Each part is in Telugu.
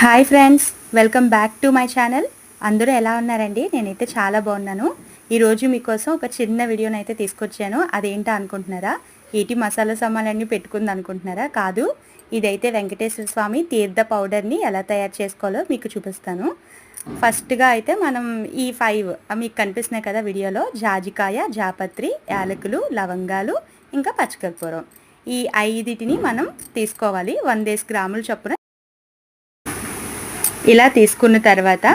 Hi friends, welcome back to my channel. అందరూ ఎలా ఉన్నారండి? నేనైతే చాలా బాగున్నాను. ఈరోజు మీకోసం ఒక చిన్న వీడియోని అయితే తీసుకొచ్చాను. అదేంటో అనుకుంటున్నారా? ఏటి మసాలా సామాన్లన్నీ పెట్టుకుంది అనుకుంటున్నారా? కాదు, ఇదైతే వెంకటేశ్వర స్వామి తీర్థ పౌడర్ని ఎలా తయారు చేసుకోవాలో మీకు చూపిస్తాను. ఫస్ట్గా అయితే మనం ఈ 5 మీకు కనిపిస్తున్నాయి కదా వీడియోలో: జాజికాయ, జాపత్రి, యాలకులు, లవంగాలు, ఇంకా పచ్చకర్పూరం. ఈ 5టిని మనం తీసుకోవాలి. 100 గ్రాముల చొప్పున. ఇలా తీసుకున్న తర్వాత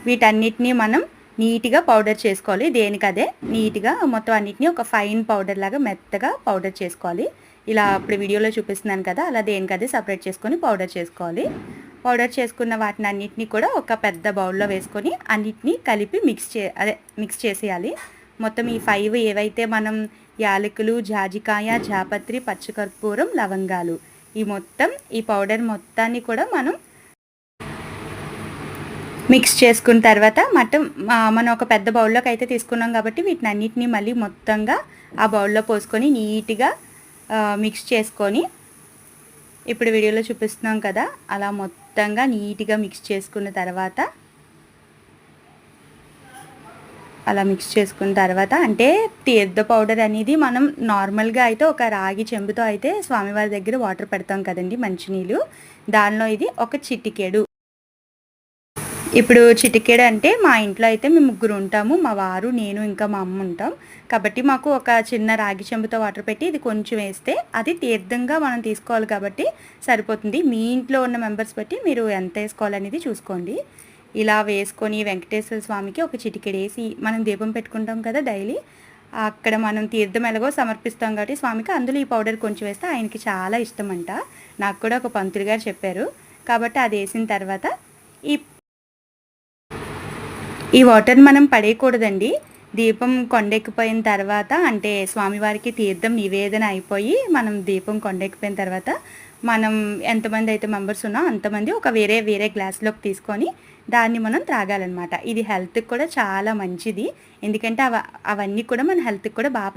వీటన్నిటిని మనం నీట్గా పౌడర్ చేసుకోవాలి. దేనికదే నీట్గా మొత్తం అన్నిటిని ఒక ఫైన్ పౌడర్ లాగా మెత్తగా పౌడర్ చేసుకోవాలి. ఇలా ఇప్పుడు వీడియోలో చూపిస్తున్నాను కదా, అలా దేనికదే సపరేట్ చేసుకొని పౌడర్ చేసుకోవాలి. పౌడర్ చేసుకున్న వాటిని అన్నిటిని కూడా ఒక పెద్ద బౌల్లో వేసుకొని అన్నిటినీ కలిపి మిక్స్ చేసేయాలి. మొత్తం ఈ 5 ఏవైతే మనం యాలకులు, జాజికాయ, జాపత్రి, పచ్చకర్పూరం, లవంగాలు, ఈ పౌడర్ మొత్తాన్ని కూడా మనం మిక్స్ చేసుకున్న తర్వాత మనం ఒక పెద్ద బౌల్లోకి అయితే తీసుకున్నాం కాబట్టి వీటిని అన్నిటినీ మళ్ళీ మొత్తంగా ఆ బౌల్లో పోసుకొని నీట్గా మిక్స్ చేసుకొని, ఇప్పుడు వీడియోలో చూపిస్తున్నాం కదా, అలా మొత్తంగా నీట్గా మిక్స్ చేసుకున్న తర్వాత అంటే తీర్థ పౌడర్ అనేది మనం నార్మల్గా అయితే ఒక రాగి చెంబుతో అయితే స్వామివారి దగ్గర వాటర్ పెడతాం కదండి, మంచినీళ్ళు. దానిలో ఇది ఒక చిటికెడు. ఇప్పుడు చిటికెడు అంటే మా ఇంట్లో అయితే మేము 3 ఉంటాము. మా వారు, నేను, ఇంకా మా అమ్మ ఉంటాం. కాబట్టి మాకు ఒక చిన్న రాగి చెంబుతో వాటర్ పెట్టి ఇది కొంచెం వేస్తే అది తీర్థంగా మనం తీసుకోవాలి కాబట్టి సరిపోతుంది. మీ ఇంట్లో ఉన్న మెంబర్స్ బట్టి మీరు ఎంత వేసుకోవాలనేది చూసుకోండి. ఇలా వేసుకొని వెంకటేశ్వర స్వామికి ఒక చిటికెడు వేసి మనం దీపం పెట్టుకుంటాం కదా డైలీ, అక్కడ మనం తీర్థం ఎలాగో సమర్పిస్తాం కాబట్టి స్వామికి, అందులో ఈ పౌడర్ కొంచెం వేస్తే ఆయనకి చాలా ఇష్టం అంట. నాకు కూడా ఒక పంతులు గారు చెప్పారు. కాబట్టి అది వేసిన తర్వాత ఈ వాటర్ని మనం పడేయకూడదండి. దీపం కొండెక్కిపోయిన తర్వాత, అంటే స్వామివారికి తీర్థం నివేదన అయిపోయి మనం దీపం కొండెక్కిపోయిన తర్వాత మనం ఎంతమంది అయితే మెంబర్స్ ఉన్నా అంతమంది ఒక వేరే గ్లాస్లోకి తీసుకొని దాన్ని మనం త్రాగాలన్నమాట. ఇది హెల్త్కి కూడా చాలా మంచిది. ఎందుకంటే అవన్నీ కూడా మన హెల్త్కి కూడా బాగా